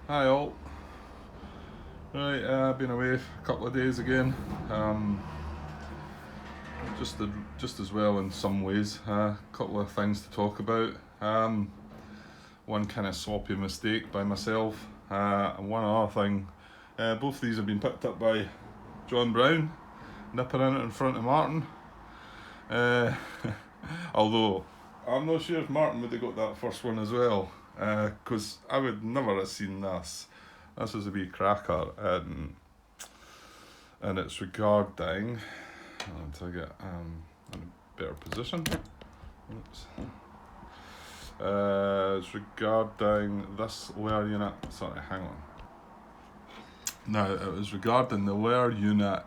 Hi all. Right, I've been away for a couple of days again. Just as well in some ways. A couple of things to talk about. One kind of sloppy mistake by myself, and one other thing. Both of these have been picked up by John Brown, nipping in front of Martin. Uh, although I'm not sure if Martin would have got that first one as well, because I would never have seen this. This is a wee cracker, and it's regarding. Until I get in a better position. Oops. It's regarding this wear unit. Sorry, hang on. Now, it was regarding the wear unit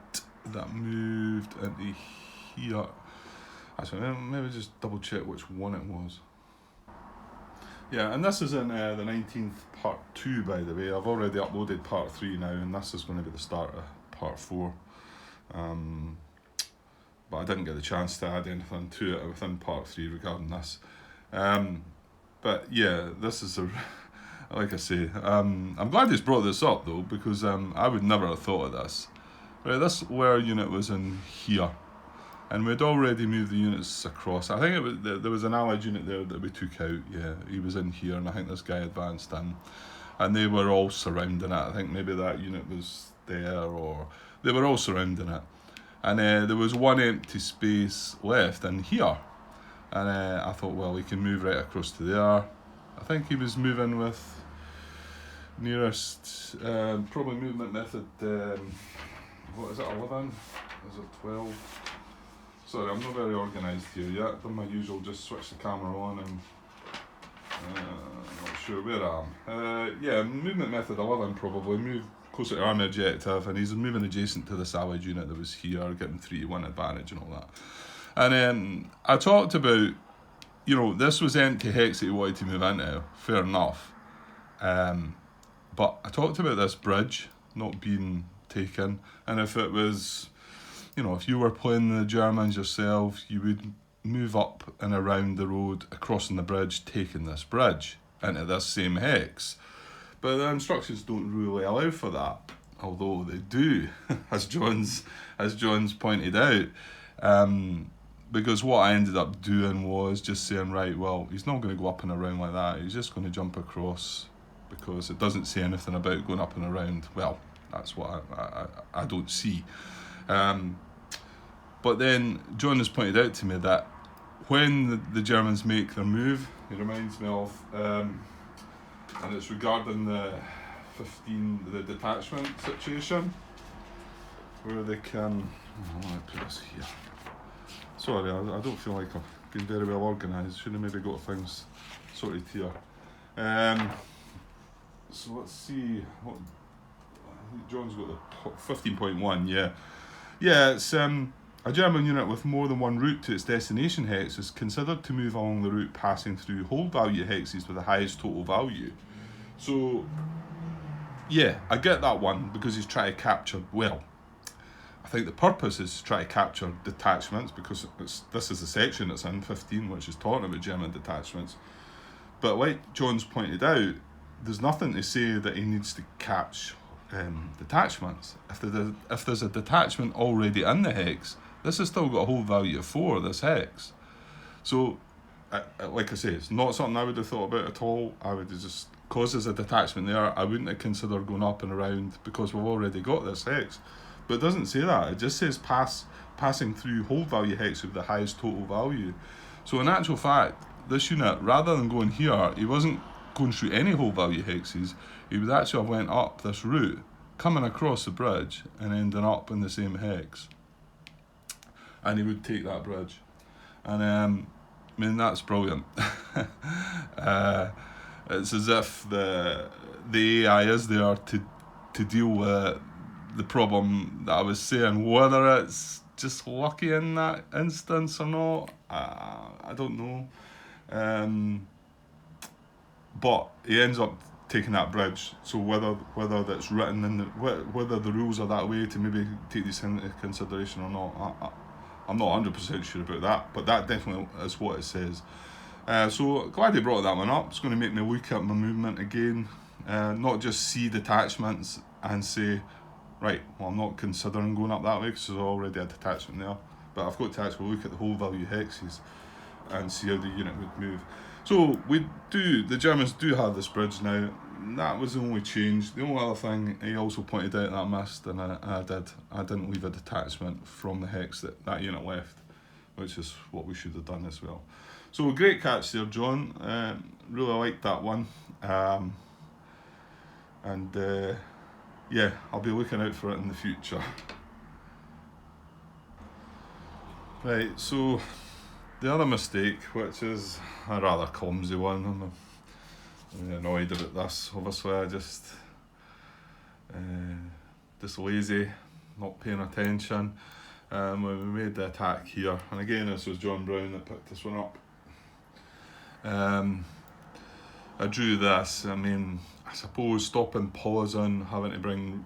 that moved into here. Actually, maybe just double check which one it was. Yeah, and this is in the 19th part 2, by the way. I've already uploaded part 3 now, and this is going to be the start of part 4. But I didn't get the chance to add anything to it within part 3 regarding this. But yeah, this is like I say, I'm glad he's brought this up though, because I would never have thought of this. Right, this wear unit was in here, and we'd already moved the units across. I think there was an allied unit there that we took out. Yeah, he was in here, and I think this guy advanced in, and they were all surrounding it. I think maybe that unit was there, or they were all surrounding it. And there was one empty space left in here. And I thought, well, we can move right across to there. I think he was moving with nearest, probably movement method, what is it, 11? Is it 12? Sorry, I'm not very organised here yet. Done my usual, just switch the camera on and I'm not sure where I am. Yeah, movement method 11 probably, move closer to army objective, and he's moving adjacent to this allied unit that was here, getting 3-1 advantage and all that. And I talked about, this was empty hex that he wanted to move into, fair enough. But I talked about this bridge not being taken, and if it was, if you were playing the Germans yourself, you would move up and around the road, crossing the bridge, taking this bridge into this same hex. But the instructions don't really allow for that, although they do, as John's pointed out. Because what I ended up doing was just saying, right, well, he's not going to go up and around like that. He's just going to jump across, because it doesn't say anything about going up and around. Well, that's what I don't see. But then John has pointed out to me that when the Germans make their move, it reminds me of... and it's regarding the detachment situation, where they can. Let me put this here. Sorry, I don't feel like I've been very well organised. Should have maybe got things sorted here. So let's see. What John's got the 15.1. Yeah. It's a German unit with more than one route to its destination hex is considered to move along the route passing through hold value hexes with the highest total value. So, yeah, I get that one, because he's trying to capture, well, I think the purpose is to try to capture detachments, because this is the section that's in 15, which is talking about German detachments. But like John's pointed out, there's nothing to say that he needs to catch detachments. If there's a detachment already in the hex, this has still got a whole value of 4, this hex. So, like I say, it's not something I would have thought about at all. I would have just... Because there's a detachment there, I wouldn't have considered going up and around, because we've already got this hex. But it doesn't say that. It just says passing through hold value hex with the highest total value. So in actual fact, this unit, rather than going here, he wasn't going through any hold value hexes. He would actually have went up this route, coming across the bridge and ending up in the same hex. And he would take that bridge. And that's brilliant. It's as if the AI is there to deal with the problem that I was saying. Whether it's just lucky in that instance or not, I don't know. But he ends up taking that bridge. So whether that's written in whether the rules are that way to maybe take this into consideration or not, I'm not 100% sure about that. But that definitely is what it says. So glad they brought that one up. It's going to make me look at my movement again, not just see detachments and say, right, well, I'm not considering going up that way because there's already a detachment there, but I've got to actually look at the whole value hexes and see how the unit would move. So the Germans do have this bridge now. That was the only change. The only other thing he also pointed out that I missed, and I didn't leave a detachment from the hex that unit left, which is what we should have done as well. So great catch there, John. Really liked that one. Yeah, I'll be looking out for it in the future. Right, so the other mistake, which is a rather clumsy one, I'm really annoyed about this. Obviously, I just lazy, not paying attention. When we made the attack here, and again, this was John Brown that picked this one up. I drew this. I mean, I suppose stopping, pausing, having to bring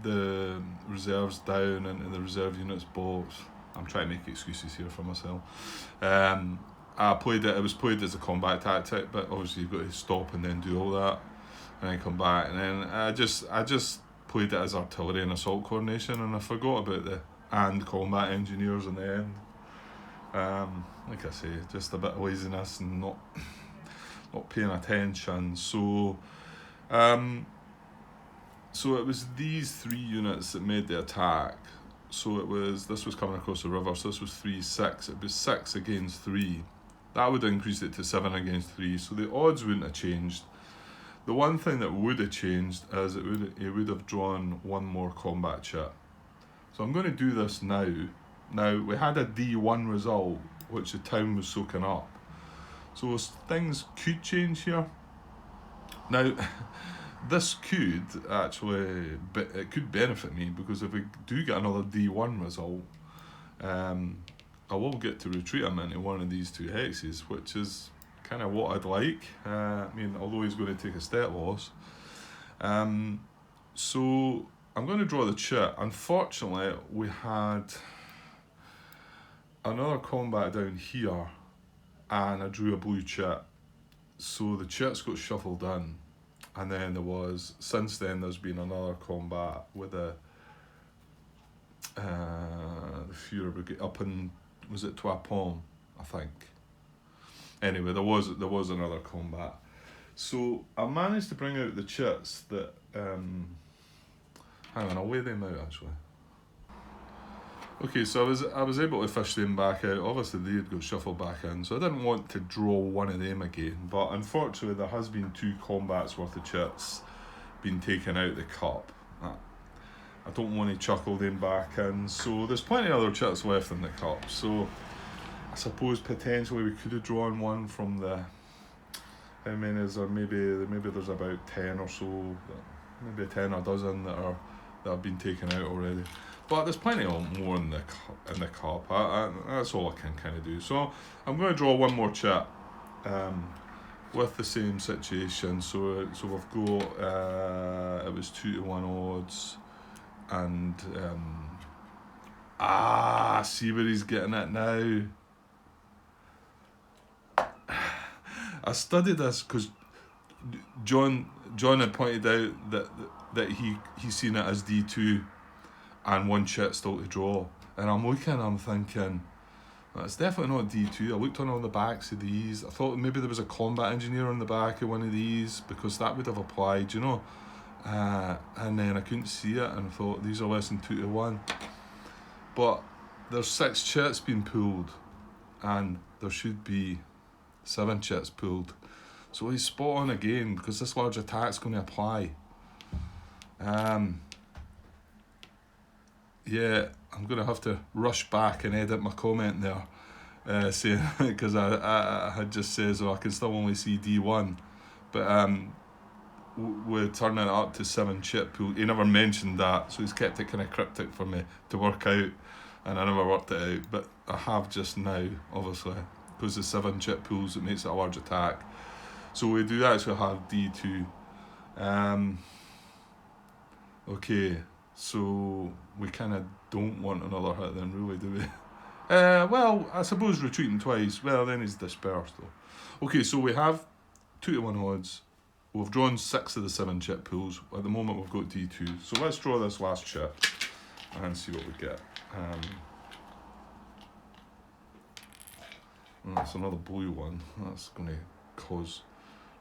the reserves down into the reserve units box. I'm trying to make excuses here for myself. I played it. It was played as a combat tactic, but obviously you've got to stop and then do all that, and then come back. And then I just played it as artillery and assault coordination, and I forgot about the combat engineers in the end. Like I say, just a bit of laziness and not paying attention. So it was these 3 units that made the attack. So this was coming across the river, so this was 3-6. It was 6 against 3. That would have increased it to 7 against 3. So the odds wouldn't have changed. The one thing that would have changed is it would have drawn 1 more combat chit. So I'm going to do this now. Now, we had a D1 result, which the town was soaking up. So things could change here. Now, this could actually, it could benefit me, because if we do get another D1 result, I will get to retreat him into one of these 2 hexes, which is kind of what I'd like. I mean, although he's going to take a stat loss. So I'm going to draw the chit. Unfortunately, we had another combat down here, and I drew a blue chit. So the chits got shuffled in. And then since then there's been another combat with the Führer Brigade up in, was it Trois Pommes, I think. Anyway, there was another combat. So I managed to bring out the chits that, hang on, I'll weigh them out actually. Okay, so I was able to fish them back out. Obviously they had got shuffled back in, so I didn't want to draw one of them again. But unfortunately there has been 2 combats worth of chits being taken out of the cup. I don't want to chuckle them back in. So there's plenty of other chits left in the cup. So I suppose potentially we could have drawn one from the, how many is there? Maybe there's about 10 or so, maybe 10 or dozen that have been taken out already. But there's plenty more in the cup. That's all I can kind of do. So I'm going to draw 1 more chit with the same situation. So we've got it was 2-1 odds, and I see where he's getting it now. I studied this because John had pointed out that he's seen it as D2. And 1 chit still to draw, and I'm thinking, that's definitely not D2. I looked on all the backs of these. I thought maybe there was a combat engineer on the back of one of these, because that would have applied, you know. And then I couldn't see it, and I thought these are less than 2-1. But there's 6 chits being pulled, and there should be 7 chits pulled. So he's spot on again, because this large attack's going to apply. Yeah, I'm going to have to rush back and edit my comment there, saying, because I had just said, I can still only see D1, but we're turning it up to 7 chit pool. He never mentioned that, so he's kept it kind of cryptic for me to work out, and I never worked it out, but I have just now, obviously, because the 7 chit pools, it makes it a large attack. So we do actually have D2. Okay. So we kind of don't want another hit then, really, do we? Well, I suppose retreating twice. Well, then he's dispersed though. Okay, so we have 2-1 odds. We've drawn 6 of the 7 chip pools. At the moment, we've got D2. So let's draw this last chip and see what we get. That's another blue one. That's going to cause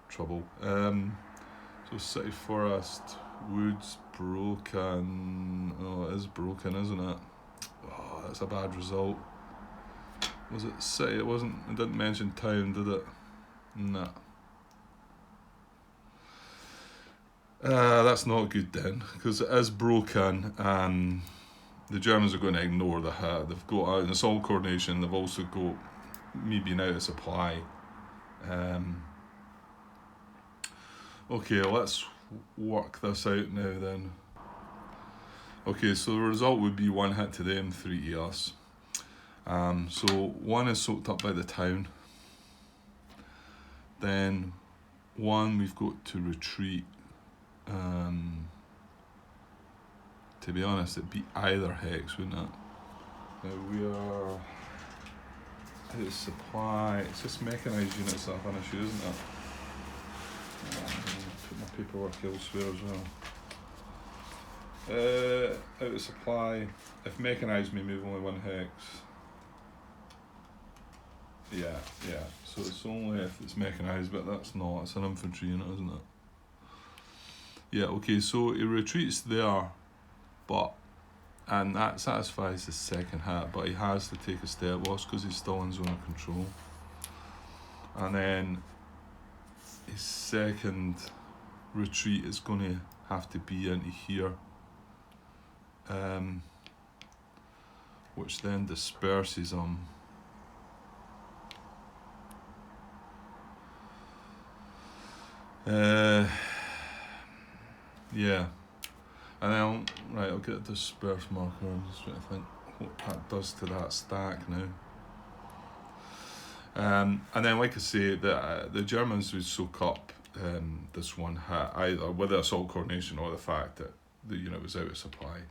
trouble. So City Forest, Woods, broken. Oh, it is broken, isn't it? Oh, that's a bad result. Was it City? It wasn't. It didn't mention town, did it? Nah. That's not good then, because it is broken, and the Germans are going to ignore the hit. They've got an assault coordination. They've also got me being out of supply. Okay, let's work this out now then. Okay, so the result would be 1 hit to them, 3 to us. So 1 is soaked up by the town. Then 1 we've got to retreat. To be honest, it'd be either hex, wouldn't it? Now we are out of supply. It's just mechanised units that have an issue, isn't it? Put my paperwork elsewhere as well. Out of supply. If mechanised may move only 1 hex. Yeah. So it's only if it's mechanised, but that's not. It's an infantry unit, isn't it? Yeah, okay, so he retreats there, and that satisfies the second hit, but he has to take a step loss because he's still in zone of control. And then his second retreat is going to have to be into here, which then disperses him. Yeah, and then I'll get a disperse marker. I'm just trying to think what that does to that stack now. And then, like I say, the Germans would soak up this 1 hit either with the assault coordination or the fact that the unit was out of supply.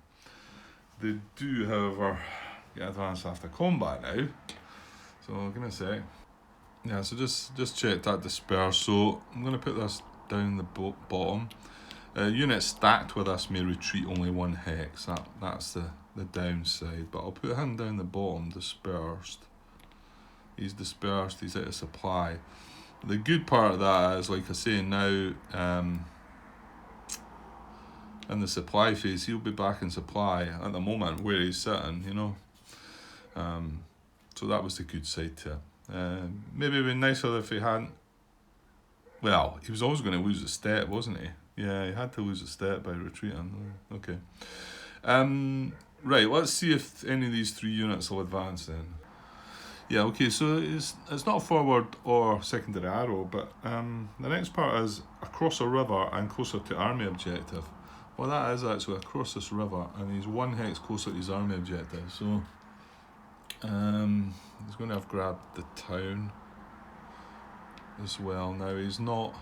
They do, however, get advanced after combat now. So give me a sec. Yeah, so just check that disperse. So I'm going to put this down the bottom. Units stacked with us may retreat only 1 hex. That's the downside. But I'll put him down the bottom, dispersed. He's dispersed, he's out of supply. The good part of that is, like I say, now in the supply phase, he'll be back in supply at the moment where he's sitting, you know. So that was the good side to it. Maybe it would be nicer if he hadn't. Well, he was always going to lose a step, wasn't he? Yeah, he had to lose a step by retreating. Okay. Right, let's see if any of these 3 units will advance then. Yeah, okay, so it's not a forward or secondary arrow, but the next part is across a river and closer to army objective. Well, that is actually across this river, and he's 1 hex closer to his army objective, so he's going to have grabbed the town as well. Now, he's not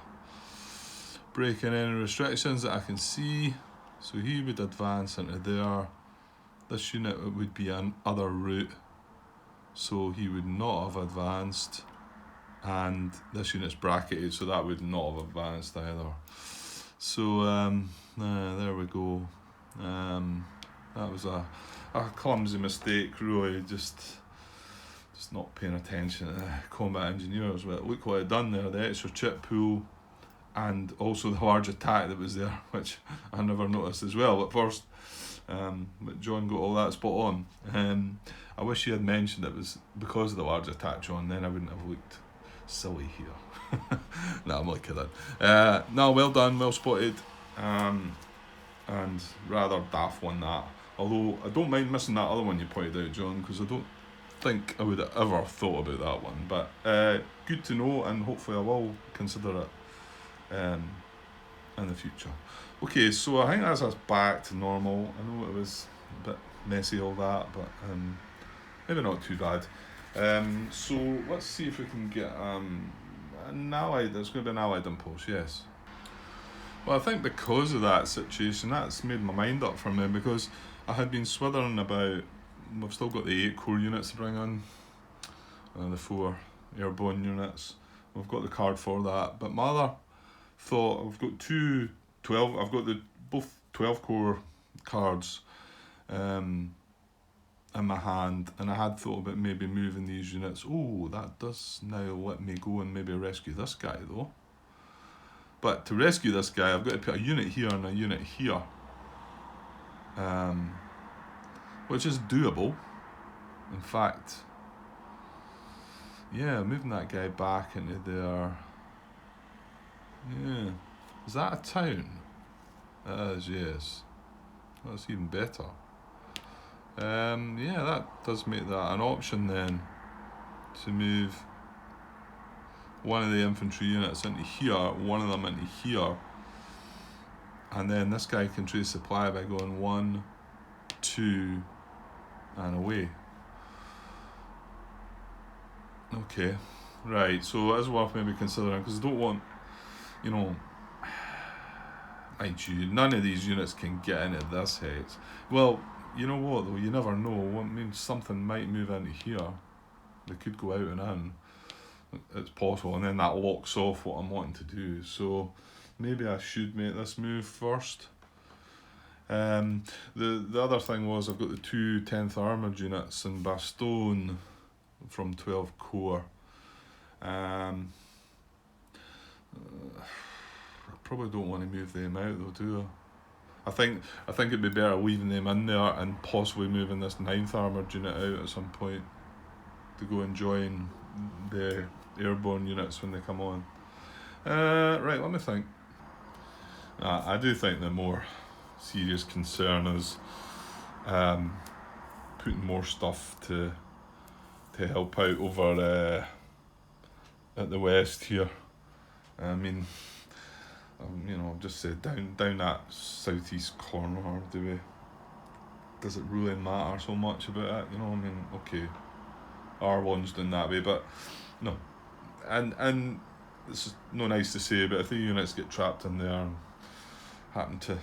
breaking any restrictions that I can see, so he would advance into there. This unit would be another route, so he would not have advanced, and this unit's bracketed, so that would not have advanced either. So there we go. That was a clumsy mistake, really, just not paying attention to the combat engineers. But look what I'd done there, the extra chip pool and also the large attack that was there, which I never noticed as well at first. But John got all that spot on. I wish you had mentioned it was because of the large attack, John, then I wouldn't have looked silly here. No, I'm only kidding. No, well done, well spotted, and rather daft one that. Although I don't mind missing that other one you pointed out, John, because I don't think I would have ever thought about that one. But good to know, and hopefully I will consider it in the future. Okay, so I think that's us back to normal. I know it was a bit messy, all that, but maybe not too bad. So let's see if we can get an allied. There's going to be an allied impulse, yes. Well, I think because of that situation, that's made my mind up for me, because I had been swithering about we've still got the 8 core units to bring in, and the 4 airborne units. We've got the card for that. But my other thought, I've got 12. I've got both 12 core cards in my hand, and I had thought about maybe moving these units. Oh, that does now let me go and maybe rescue this guy though. But to rescue this guy, I've got to put a unit here and a unit here, which is doable. In fact, yeah, moving that guy back into there. Yeah, is that a town? It is, yes. That's even better. Yeah, that does make that an option then, to move one of the infantry units into here, one of them into here, and then this guy can trade supply by going 1, 2, and away. Okay, right, so it is worth maybe considering, because I don't want, you know, none of these units can get into this hex. Well, you know what though, you never know. I mean, something might move into here. They could go out and in. It's possible, and then that locks off what I'm wanting to do. So maybe I should make this move first. The other thing was I've got the 2 10th armoured units in Bastogne from 12 core. I probably don't want to move them out though, do I? I think it'd be better leaving them in there and possibly moving this 9th armoured unit out at some point to go and join the airborne units when they come on. Right, let me think. I do think the more serious concern is putting more stuff to help out over at the west here. I mean, you know, just say down that southeast corner. Does it really matter so much about it? You know, I mean, okay, R1's done that way, but no, and this is no nice to say, but if the units get trapped in there and happen to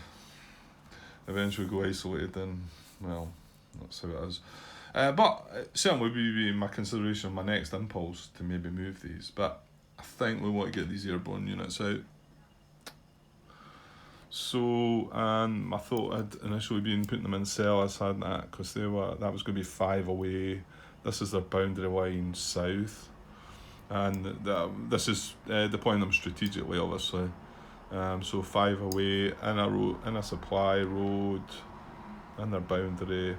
eventually go isolated, then well, that's how it is. But it certainly would be my consideration, my next impulse to maybe move these. But I think we want to get these airborne units out. So, and my thought had initially been putting them in cells, hadn't that? Because that was going to be 5 away. This is their boundary line south, and this is deploying them strategically, obviously. So 5 away in a supply road, in their boundary.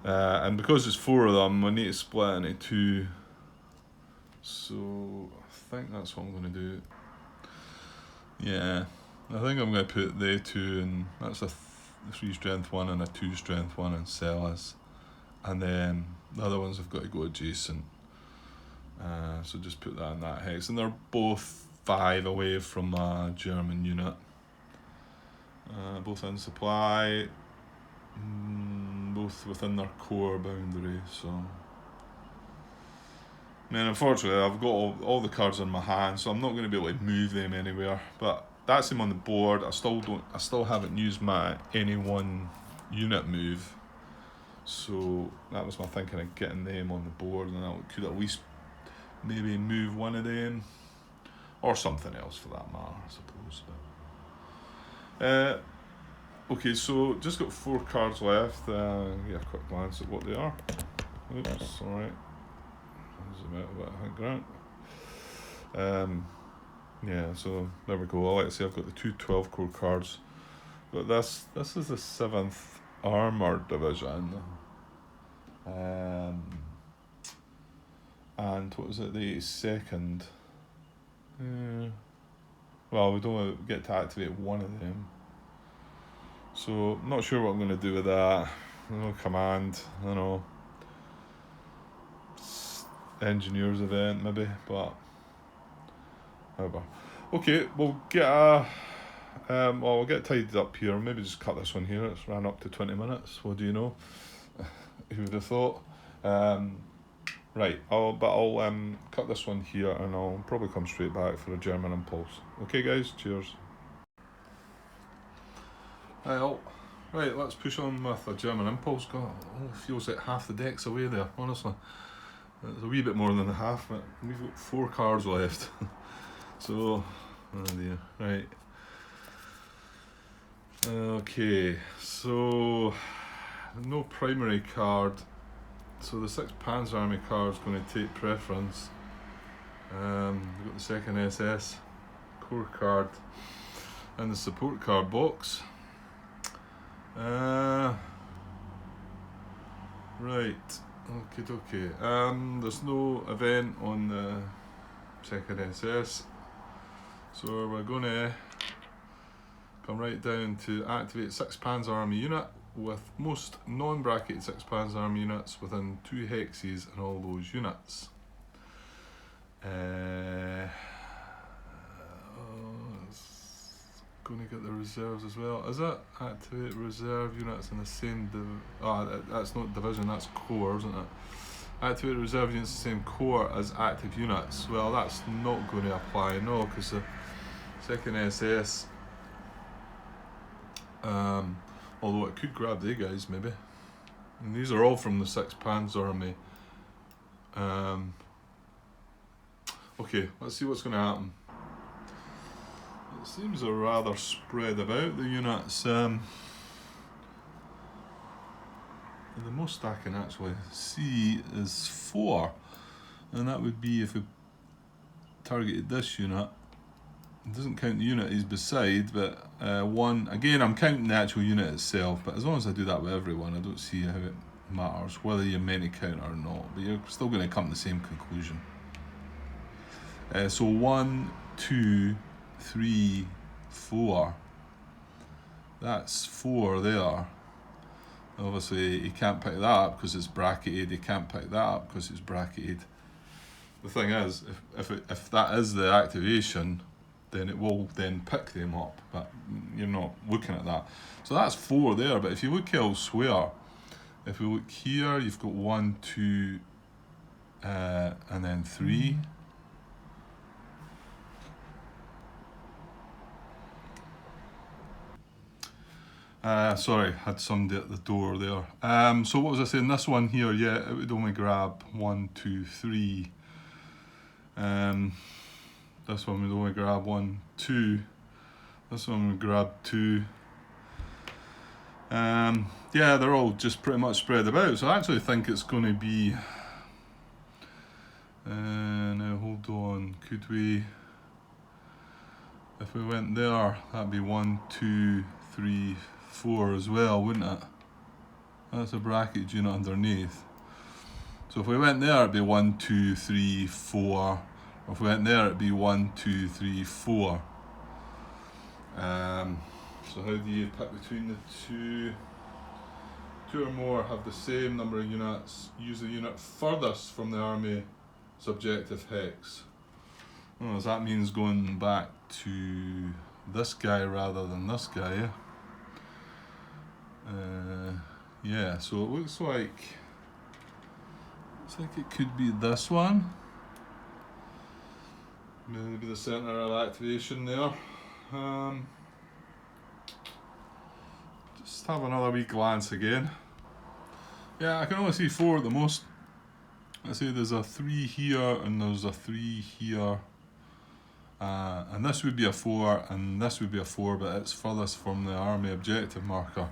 And because there's 4 of them, I need to split into 2. So I think that's what I'm going to do. Yeah, I think I'm going to put the 2 in. That's a 3 strength 1 and a 2 strength 1 in Celis. And then the other ones have got to go adjacent. So just put that in that hex. And they're both 5 away from a German unit. Both in supply. Both within their core boundary, so I mean, unfortunately I've got all the cards in my hand, so I'm not going to be able to move them anywhere, but that's them on the board. I still haven't used my any one unit move, so that was my thinking of getting them on the board, and I could at least maybe move one of them or something else for that matter, I suppose. But okay, so just got 4 cards left. Get a quick glance at what they are. Oops, alright. Zoom out a bit, I think, Grant. Yeah, so there we go. Like I say, I've got the 2 12 core cards. But this is the 7th Armoured Division. And what was it, the 82nd? Well, we don't get to activate one of them. So, not sure what I'm going to do with that. Command, engineers event maybe, but however. Okay, we'll get we'll get tidied up here. Maybe just cut this one here. It's ran up to 20 minutes. What do you know? Who would have thought? Right, I'll cut this one here, and I'll probably come straight back for a German impulse. Okay, guys, cheers. Hi all. Right, let's push on with a German impulse. God, it feels like half the deck's away there, honestly. It's a wee bit more than the half, but we've got 4 cards left. So, oh dear, right. Okay, so no primary card. So the 6 Panzer Army card is going to take preference. We've got the 2nd SS core card and the support card box. Right, okay. There's no event on the 2nd SS, so we're going to come right down to activate 6 Panzer Army unit with most non-bracketed 6 Panzer Army units within 2 hexes in all those units. Going to get the reserves as well. Is it? Activate reserve units in the same that's not division, that's core, isn't it? Activate reserve units in the same core as active units. Well, that's not going to apply, no, because the 2nd SS, although it could grab the guys maybe. And these are all from the 6 Panzer Army. Okay, let's see what's going to happen. It seems a rather spread about, the units. The most I can actually see is 4, and that would be if we targeted this unit. It doesn't count the unit he's beside, but 1, again I'm counting the actual unit itself, but as long as I do that with everyone, I don't see how it matters whether you're meant to count or not, but you're still going to come to the same conclusion. So 1, 2, 3, 4. That's 4 there. Obviously, he can't pick that up because it's bracketed. He can't pick that up because it's bracketed. The thing is, if that is the activation, then it will then pick them up. But you're not looking at that. So that's 4 there. But if you look elsewhere, if we look here, you've got 1, 2, and then 3. Sorry, had somebody at the door there. So what was I saying? This one here, yeah, it would only grab 1, 2, 3. This one would only grab 1, 2. This one would grab 2. Yeah, they're all just pretty much spread about. So I actually think it's going to be. Now hold on. Could we? If we went there, that'd be 1, 2, 3, 4 as well, wouldn't it? That's a bracket unit underneath. So if we went there, it'd be 1, 2, 3, 4. Or if we went there, it'd be 1, 2, 3, 4. So how do you pick between the two? 2 or more have the same number of units. Use the unit furthest from the army subjective hex. Oh, so that means going back to this guy rather than this guy, yeah? Yeah, so it looks like it could be this one. Maybe the centre of activation there. Just have another wee glance again. Yeah, I can only see 4 at the most. I see there's a 3 here and there's a 3 here. And this would be a 4 and this would be a 4, but it's furthest from the army objective marker.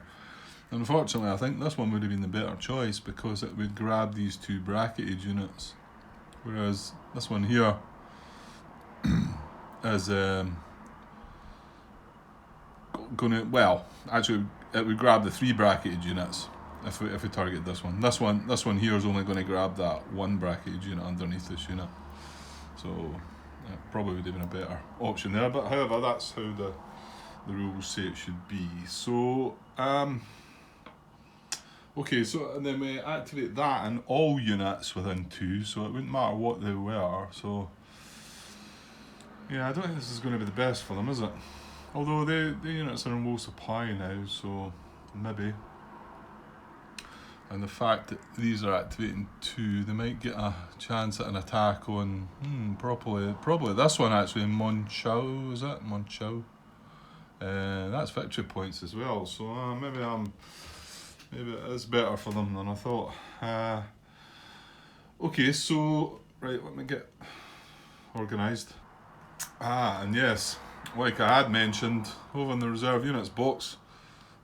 Unfortunately, I think this one would have been the better choice because it would grab these 2 bracketed units, whereas this one here is gonna, well, actually it would grab the 3 bracketed units if we target this one. This one here is only going to grab that 1 bracketed unit underneath this unit, so it probably would have been a better option there. But however, that's how the rules say it should be. So okay, so and then we activate that in all units within 2, so it wouldn't matter what they were. So yeah, I don't think this is going to be the best for them, is it? Although the units are in low supply now, so maybe. And the fact that these are activating 2, they might get a chance at an attack on probably this one actually, Monchau, is it? Monchau? That's victory points as well, so maybe it is better for them than I thought. Okay, so right, let me get organised. And yes, like I had mentioned, over in the reserve units box,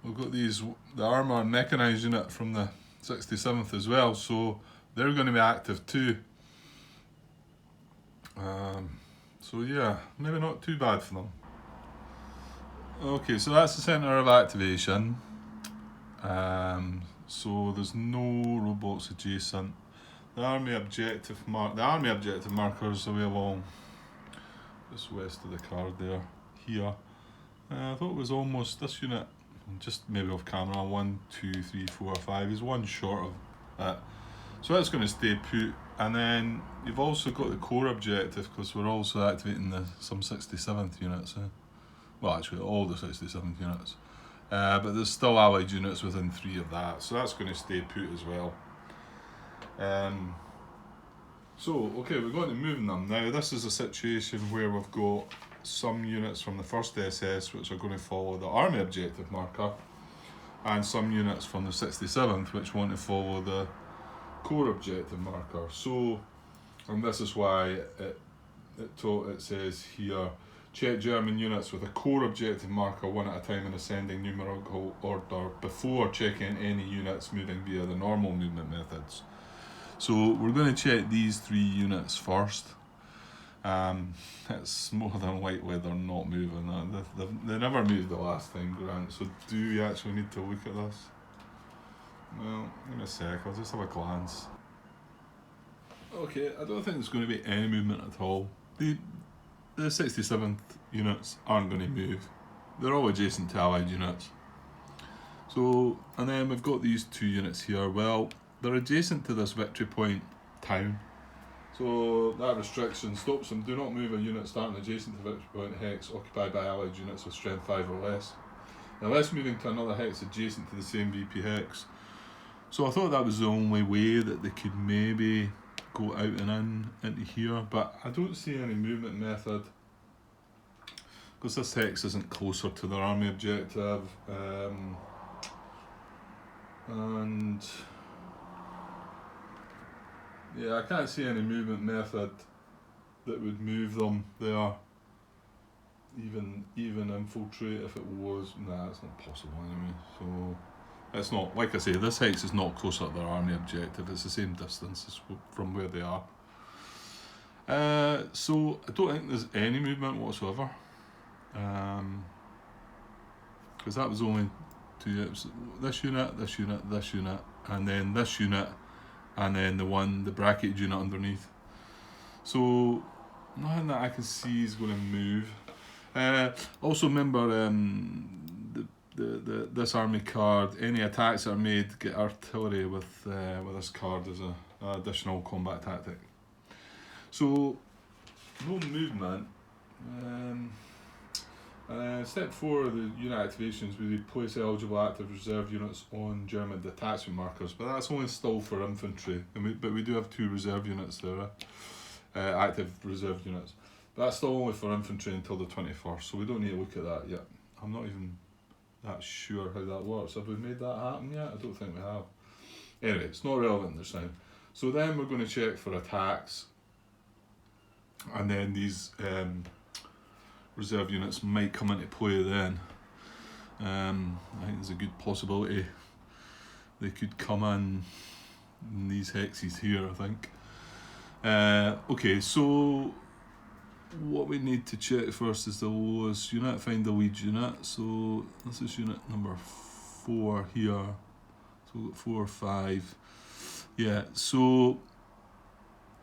we've got the armour and mechanised unit from the 67th as well, so they're going to be active too. So yeah, maybe not too bad for them. Okay, so that's the centre of activation. So there's no robots adjacent. The army objective markers away along just west of the card there, here. I thought it was almost this unit, just maybe off camera, 1, 2, 3, 4, 5 is one short of that. So that's going to stay put, and then you've also got the core objective because we're also activating some 67th units. Well, actually, all the 67th units. But there's still allied units within 3 of that, so that's going to stay put as well. So, okay, we're going to move them. Now, this is a situation where we've got some units from the 1st SS which are going to follow the army objective marker, and some units from the 67th which want to follow the core objective marker. So, and this is why it says here, check German units with a core objective marker one at a time in ascending numerical order before checking any units moving via the normal movement methods. So we're going to check these 3 units first. It's more than likely they're not moving. They never moved the last time, Grant, so do we actually need to look at this? Well, give me a sec, I'll just have a glance. Okay, I don't think there's going to be any movement at all. The 67th units aren't going to move. They're all adjacent to allied units. So, and then we've got these 2 units here. Well, they're adjacent to this victory point town. So that restriction stops them. Do not move a unit starting adjacent to victory point hex occupied by allied units with strength 5 or less, unless moving to another hex adjacent to the same VP hex. So I thought that was the only way that they could maybe go out and in into here, but I don't see any movement method because this hex isn't closer to their army objective, and yeah, I can't see any movement method that would move them there. Even infiltrate if it was. Nah, it's not possible anyway. So it's not, like I say, this hex is not closer to their army objective. It's the same distance as from where they are. So I don't think there's any movement whatsoever. Because that was only 2 units. This unit, this unit, this unit, and then this unit, and then the bracketed unit underneath. So nothing that I can see is going to move. Also remember this army card, any attacks that are made get artillery with this card as an additional combat tactic. So no movement. Step 4 of the unit activations, we place eligible active reserve units on German detachment markers, but that's only still for infantry, but we do have 2 reserve units there, active reserve units. But that's still only for infantry until the 21st, so we don't need to look at that yet. I'm not even that sure how that works. Have we made that happen yet? I don't think we have. Anyway, it's not relevant this time. So then we're going to check for attacks, and then these reserve units might come into play then. I think there's a good possibility they could come in these hexes here, I think. Okay, so what we need to check first is the lowest unit, find the lead unit. So this is unit number 4 here. So we've got 4 or 5. Yeah, so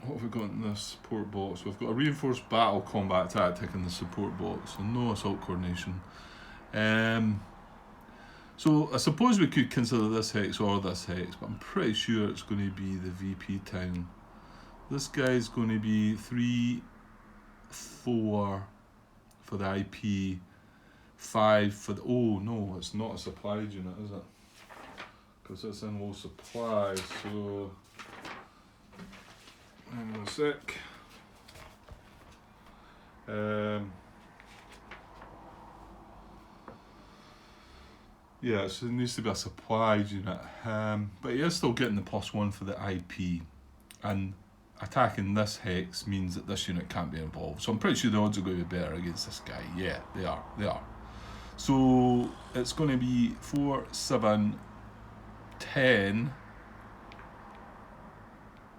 what have we got in this support box? We've got a reinforced battle combat tactic in the support box, so no assault coordination. So I suppose we could consider this hex or this hex, but I'm pretty sure it's going to be the VP town. This guy's going to be 3, 4 for the IP, 5 for the... Oh no, it's not a supplied unit, is it? Because it's in low supply, so... Hang on a sec. Yeah, so there needs to be a supplied unit. But he is still getting the +1 for the IP. And attacking this hex means that this unit can't be involved. So I'm pretty sure the odds are going to be better against this guy. Yeah, they are. They are. So it's going to be 4, 7, 10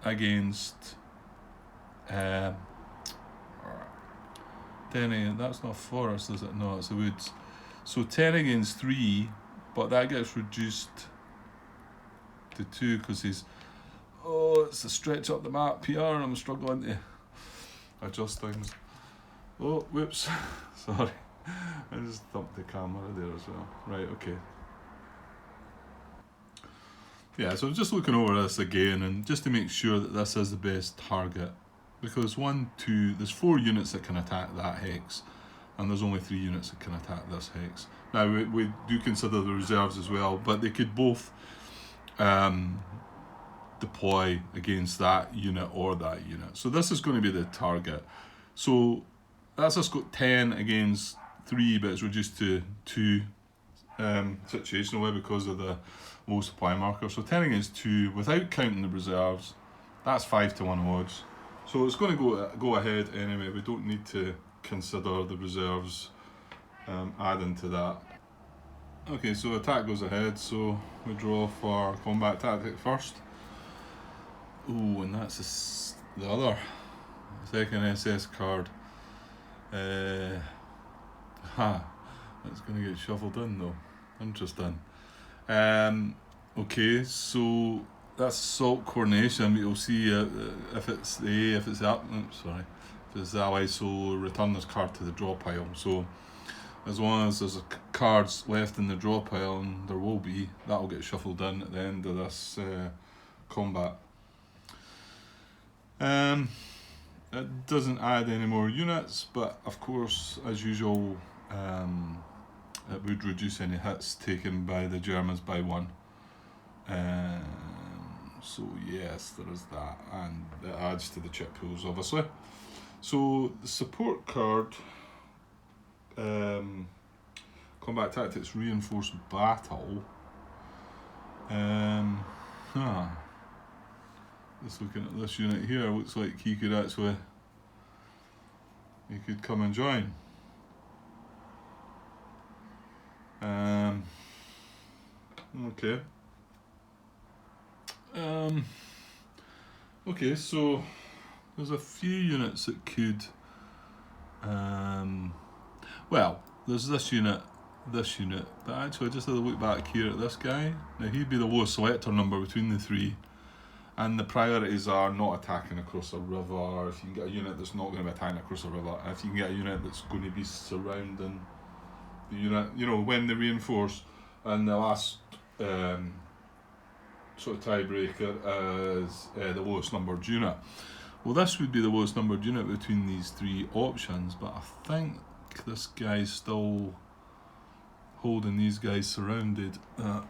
against 10 against, that's not forest, is it? No, it's the woods. So 10 against 3, but that gets reduced to 2 because he's... Oh, it's a stretch up the map here and I'm struggling to adjust things. Oh, whoops. Sorry. I just thumped the camera there as well. Right, okay. Yeah, so I'm just looking over this again and just to make sure that this is the best target. Because 1, 2, there's 4 units that can attack that hex. And there's only 3 units that can attack this hex. Now, we do consider the reserves as well, but they could both deploy against that unit or that unit. So this is going to be the target. So that's just got 10 against 3, but it's reduced to 2 situationally because of the low supply marker. So 10 against 2 without counting the reserves, that's 5 to 1 odds. So it's going to go ahead anyway. We don't need to consider the reserves adding to that. Okay, so attack goes ahead, so we draw for combat tactic first. Oh, and that's the other second SS card. It's going to get shuffled in though. Interesting. Okay, so that's assault coordination. You'll see if it's the if it's that. Sorry, if it's the ally, so return this card to the draw pile. So as long as there's cards left in the draw pile, and there will be, that'll get shuffled in at the end of this combat. It doesn't add any more units, but of course, as usual, it would reduce any hits taken by the Germans by 1. So yes, there is that, and it adds to the chip pools, obviously. So the support card, combat tactics reinforced battle. Just looking at this unit here, looks like he could come and join. Okay. Okay, so there's a few units that could. Well, there's this unit, but actually, just have a look back here at this guy. Now he'd be the lowest selector number between the 3. And the priorities are not attacking across a river. If you can get a unit that's not going to be attacking across a river, if you can get a unit that's going to be surrounding the unit, when they reinforce. And the last sort of tiebreaker is the lowest numbered unit. Well, this would be the lowest numbered unit between these 3 options, but I think this guy's still holding these guys surrounded.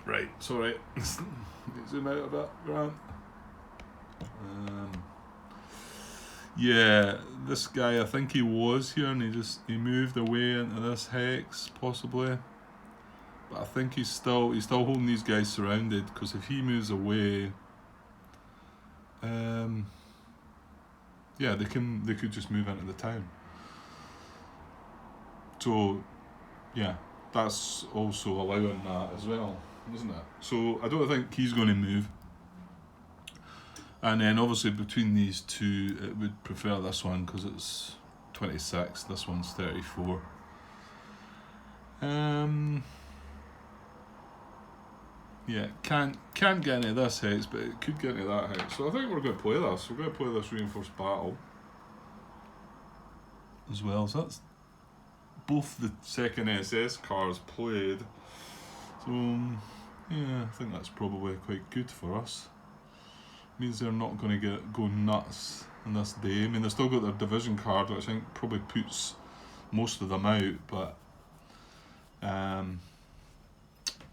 Right, sorry. Zoom out a bit, Grant. Yeah, this guy, I think he was here and he moved away into this hex possibly, but I think he's still holding these guys surrounded, because if he moves away, yeah, they could just move into the town. So yeah, that's also allowing that as well, isn't it? So I don't think he's going to move. And then obviously between these 2, it would prefer this one because it's 26. This one's 34. Yeah, can't get into this hex, but it could get into that hex. So I think we're going to play this. We're going to play this reinforced battle as well. So that's both the second SS cards played. So yeah, I think that's probably quite good for us. Means they're not going to go nuts on this day. I mean, they've still got their division card, which I think probably puts most of them out, but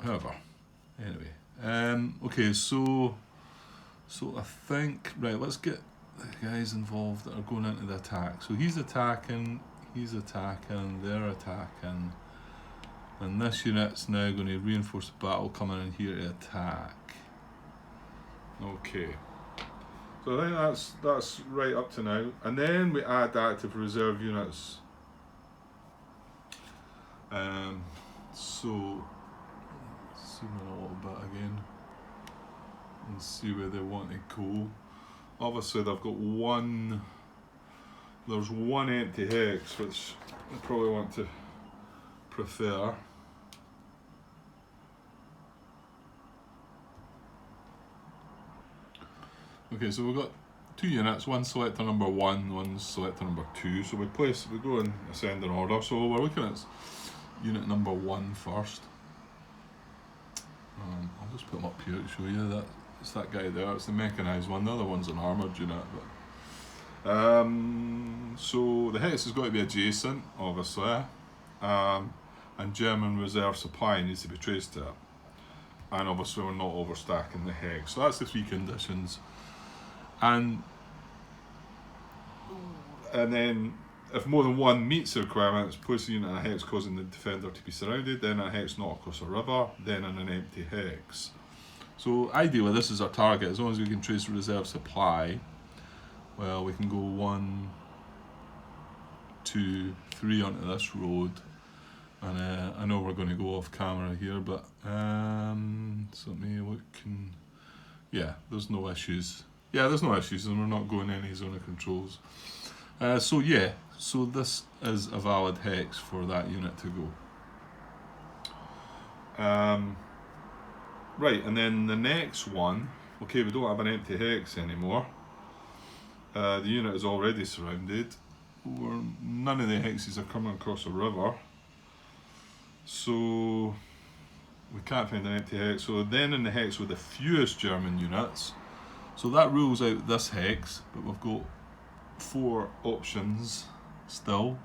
however, anyway, okay, so I think, right, let's get the guys involved that are going into the attack. So he's attacking, they're attacking. And this unit's now going to reinforce the battle, coming in here to attack. Okay. So I think that's right up to now. And then we add active reserve units. So zoom in a little bit again and see where they want to go. Obviously they've got there's one empty hex which I probably want to prefer. Okay, so we've got 2 units, one selector number 1, one selector number 2. So we go in ascending order. So we're looking at unit number 1 first. I'll just put them up here to show you that it's that guy there. It's the mechanised one. The other one's an armoured unit. But so the hex has got to be adjacent, obviously, and German reserve supply needs to be traced to it. And obviously we're not overstacking the hex. So that's the 3 conditions. And then if more than one meets the requirements, place the unit in a hex causing the defender to be surrounded, then a hex not across a river, then in an empty hex. So ideally this is our target, as long as we can trace the reserve supply. Well, we can go 1, 2, 3 onto this road. And I know we're going to go off camera here, but so let me look and yeah, there's no issues. Yeah, there's no issues, and we're not going any zone of controls. So yeah, so this is a valid hex for that unit to go. Right, and then the next one, okay, we don't have an empty hex anymore. The unit is already surrounded. None of the hexes are coming across a river. So we can't find an empty hex. So then in the hex with the fewest German units, so that rules out this hex, but we've got 4 options still.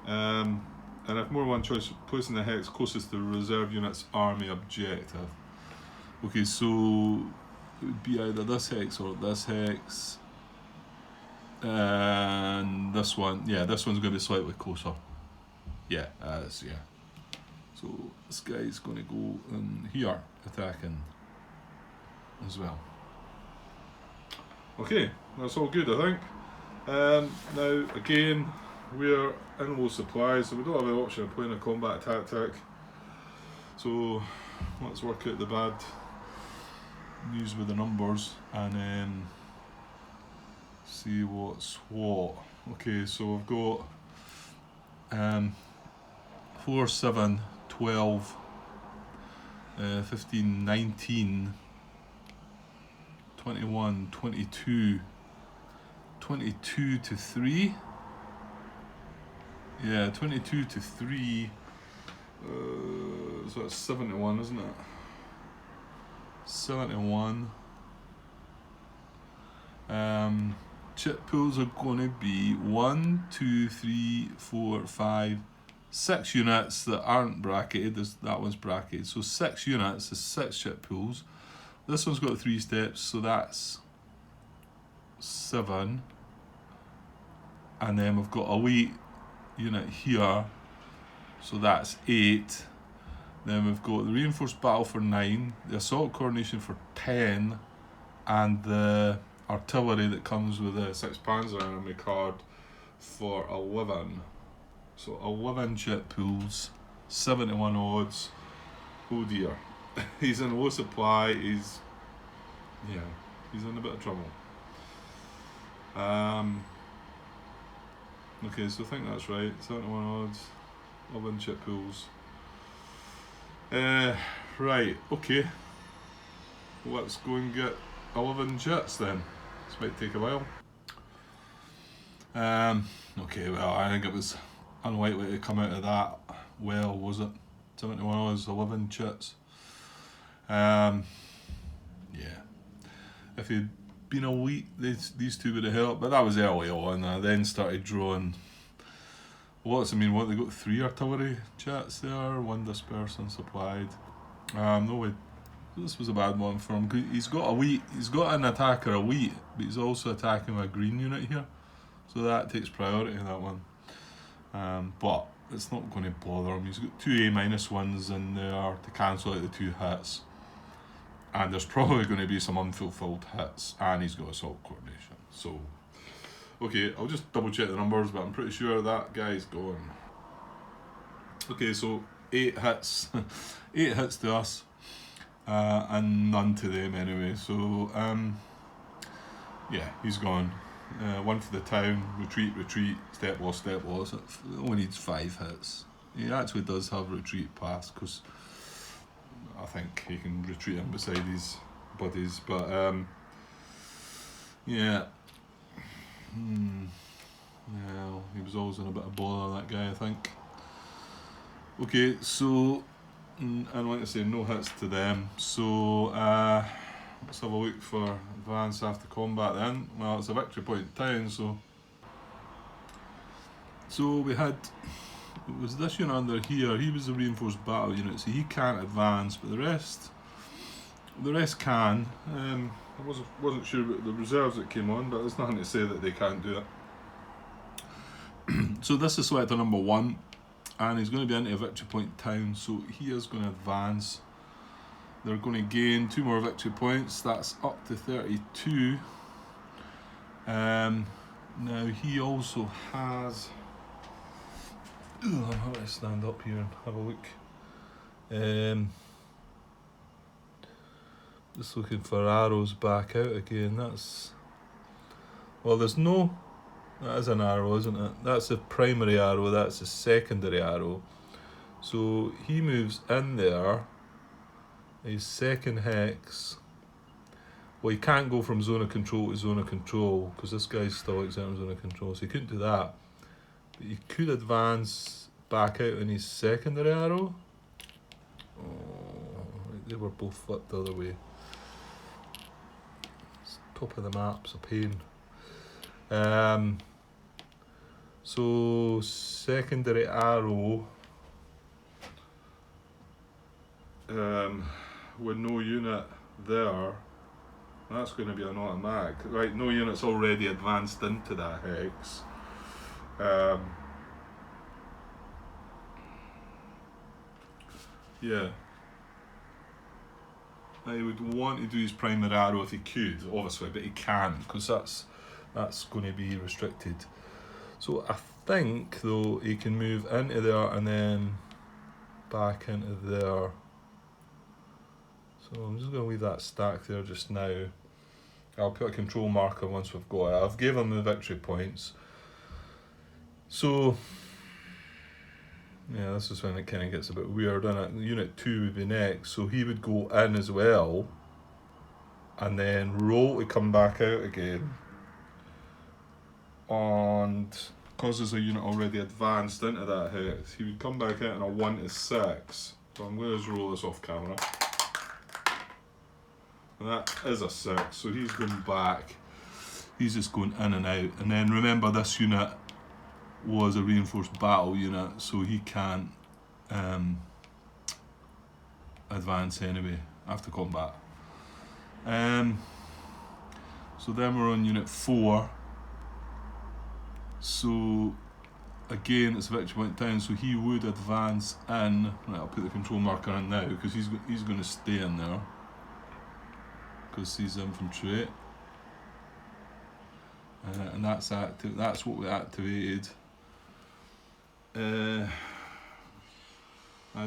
And if more than one choice, placing the hex closest to the reserve unit's army objective. Okay, so it would be either this hex or this hex. And this one, yeah, this one's going to be slightly closer. Yeah, yeah. So this guy's going to go in here, attacking as well. Okay, that's all good, I think. Now, again, we're in low supplies, so we don't have the option of playing a combat tactic. So let's work out the bad news with the numbers and see what's what. Okay, so I've got 4, 7, 12, 15, 19, 21, 22, 22 to 3. Yeah, 22 to 3. So that's 71, isn't it? 71. Chip pools are going to be 1, 2, 3, 4, 5, 6 units that aren't bracketed. That one's bracketed. So 6 units is 6 chip pools. This one's got 3 steps, so that's 7. And then we've got a weight unit here, so that's 8. Then we've got the reinforced battle for 9, the assault coordination for 10, and the artillery that comes with the 6 Panzer Army card for 11. So 11 chip pools, 71 odds. Oh dear. He's in low supply, he's in a bit of trouble. Okay, so I think that's right, 71 odds, 11 chip pools. Right, okay. Let's go and get 11 jets then. This might take a while. Okay, well, I think it was unlikely to come out of that well, was it? 71 odds, 11 chits. Yeah. If he'd been a week, these 2 would have helped, but that was early on. I then started drawing lots. I mean, what, they got 3 artillery chats there, 1 dispersing supplied. No way. This was a bad one for him. He's got an attacker a wheat, but he's also attacking a green unit here, so that takes priority, that one. But it's not going to bother him. He's got 2 A-1s in there to cancel out the 2 hits. And there's probably going to be some unfulfilled hits, and he's got assault coordination. So, okay, I'll just double check the numbers, but I'm pretty sure that guy's gone. Okay, so 8 hits, 8 hits to us, and none to them anyway. So, yeah, he's gone. 1 for the town, retreat, step loss. It only needs 5 hits. He actually does have retreat pass, because I think he can retreat him beside his buddies, but yeah. Well, he was always in a bit of bother, that guy, I think. Okay, so, and like I say, no hits to them. So, let's have a look for advance after combat then. Well, it's a victory point town, so we had. It was this unit under here. He was the reinforced battle unit, so he can't advance, but the rest can. I wasn't sure about the reserves that came on, but there's nothing to say that they can't do it. So this is selector number 1, and he's going to be into a victory point town, so he is going to advance. They're going to gain 2 more victory points. That's up to 32. Now he also has. How do I stand up here and have a look? Just looking for arrows back out again. That's. Well, there's no. That is an arrow, isn't it? That's a primary arrow, that's a secondary arrow. So he moves in there. His second hex. Well, he can't go from zone of control to zone of control, because this guy's still exerting zone of control, so he couldn't do that. But he could advance back out in his secondary arrow. Oh, they were both flipped the other way. It's top of the map's a pain. So secondary arrow, with no unit there, that's going to be an automatic. Right, no unit's already advanced into that hex. Yeah. Now he would want to do his primary arrow if he could, obviously, but he can't, because that's going to be restricted. So I think, though, he can move into there and then back into there. So I'm just going to leave that stack there just now. I'll put a control marker once we've got it. I've given him the victory points. So, yeah, this is when it kind of gets a bit weird, isn't it? Unit 2 would be next, so he would go in as well, and then roll to come back out again. And because there's a unit already advanced into that hex, he would come back out in a 1 to 6. So I'm going to just roll this off camera. And that is a 6, so he's going back. He's just going in and out. And then remember, this unit was a reinforced battle unit, so he can't advance anyway after combat. So then we're on unit 4. So again, it's a victory point down, so he would advance in. Right, I'll put the control marker in now, because he's going to stay in there, because he's infantry. And that's active. That's what we activated. I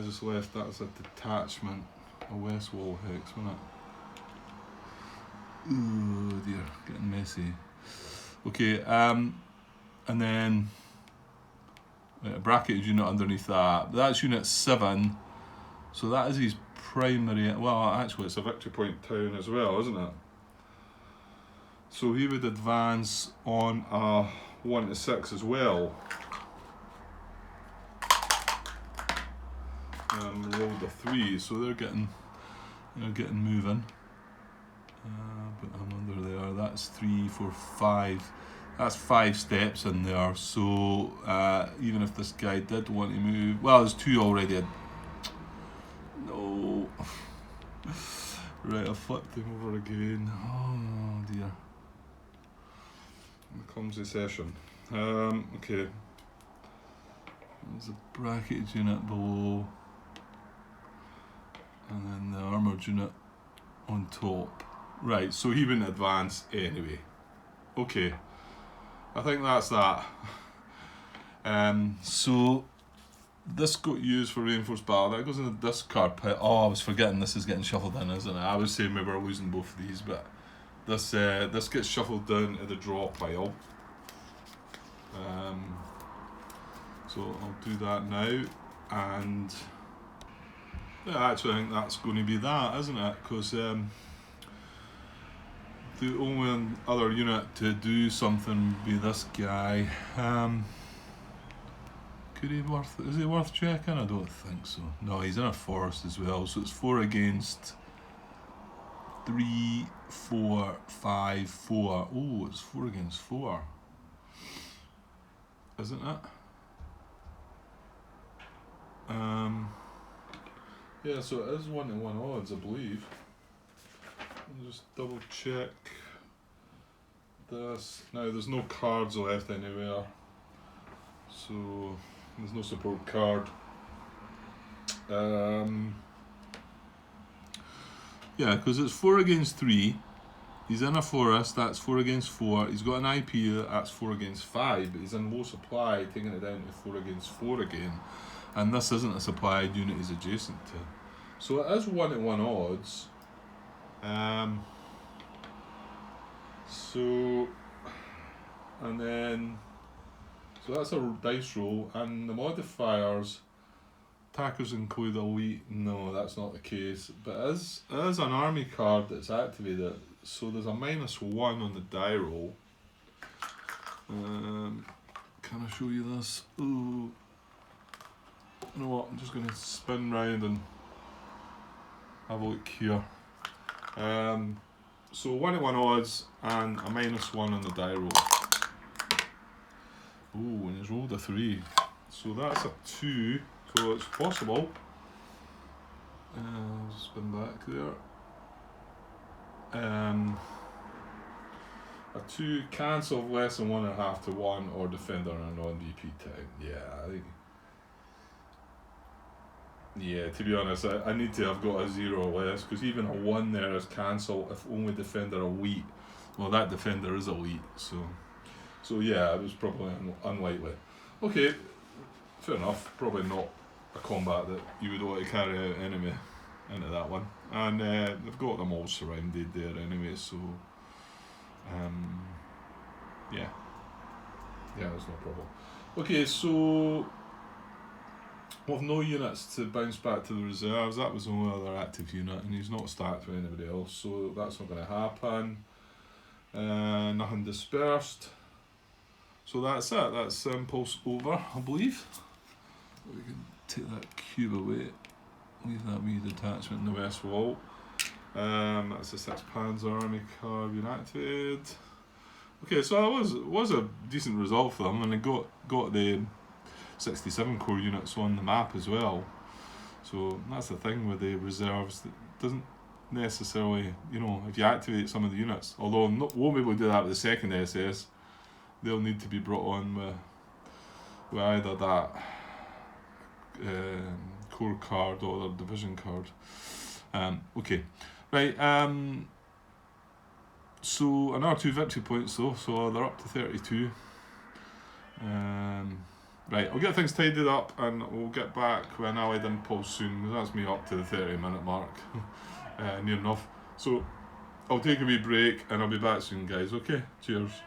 just left that as a detachment, a west wall hex, wasn't it? Oh dear, getting messy. Okay, and then a bracketed unit underneath that. That's unit 7, so that is his primary. Well, actually, it's a victory point town as well, isn't it? So he would advance on a 1 to 6 as well. Rolled a 3, so they're getting moving. Put them under there. That's 3, 4, 5. That's 5 steps in there. So even if this guy did want to move, well, there's 2 already. No. Right, I flipped him over again. Oh dear. Here comes the session. Okay. There's a bracketed unit below, and then the armoured unit on top. Right, so he wouldn't advance anyway. Okay, I think that's that. So this got used for reinforced battle. That goes in the discard pile. Oh, I was forgetting this is getting shuffled in, isn't it? I was saying we were losing both of these, but this gets shuffled down to the draw pile. So I'll do that now, and yeah, actually I think that's going to be that, isn't it? Because the only other unit to do something would be this guy. Is he worth checking? I don't think so. No, he's in a forest as well, so it's 4 against 3, 4, 5, 4. Oh, it's 4 against 4. Isn't it? Yeah, so it is 1-to-1 odds, I believe. I'll just double check this. Now, there's no cards left anywhere, so there's no support card. Yeah, because it's 4 against 3. He's in a forest, that's 4 against 4. He's got an IP, that's 4 against 5, but he's in low supply, taking it down to 4 against 4 again. And this isn't a supplied unit he's adjacent to. So it is 1-to-1 odds. So that's a dice roll, and the modifiers, attackers include elite. No, that's not the case. But as an army card that's activated, so there's a -1 on the die roll. Can I show you this? Ooh. You know what? I'm just going to spin round and have a look here. So 1-to-1 odds and a -1 on the die roll. Oh, and he's rolled a 3. So that's a 2. So it's possible. I'll spin back there. A 2 cancel of less than 1.5 to 1 or defender on a non-DP time. Yeah, I think. Yeah, to be honest, I need to have got a 0 or less, because even a 1 there is cancel if only defender elite. Well, that defender is elite, so yeah, it was probably unlikely. Okay, fair enough. Probably not a combat that you would want to carry out anyway into that one. And they've got them all surrounded there anyway, so yeah, that's no problem. Okay, so we've no units to bounce back to the reserves. That was the only other active unit, and he's not stacked with anybody else, so that's not going to happen. Nothing dispersed. So that's it. That's impulse over, I believe. We can take that cube away. Leave that wee detachment in the west wall. That's a 6 Panzer Army card being activated. Okay, so that was a decent result for them, and they got the 67 core units on the map as well. So that's the thing with the reserves. It doesn't necessarily, if you activate some of the units, although won't be able to do that with the second SS, they'll need to be brought on with either that core card or the division card. Okay, right. So another 2 victory points though, so they're up to 32. Right, I'll get things tidied up and we'll get back when Allied Impulse soon, because that's me up to the 30-minute mark, near enough. So I'll take a wee break and I'll be back soon, guys. Okay, cheers.